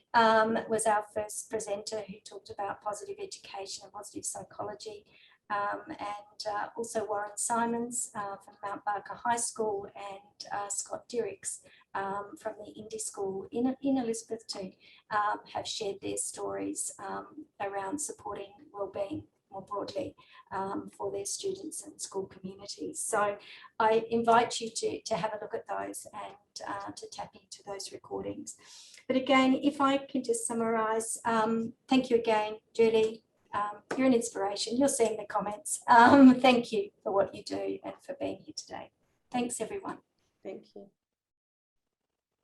was our first presenter who talked about positive education and positive psychology, and also Warren Simons from Mount Barker High School, and Scott Dirks from the Indie School in Elizabeth too, have shared their stories around supporting wellbeing more broadly for their students and school communities. So I invite you to have a look at those and to tap into those recordings. But again, if I can just summarise, thank you again, Julie. You're an inspiration. You're seeing the comments. Thank you for what you do and for being here today. Thanks, everyone. Thank you.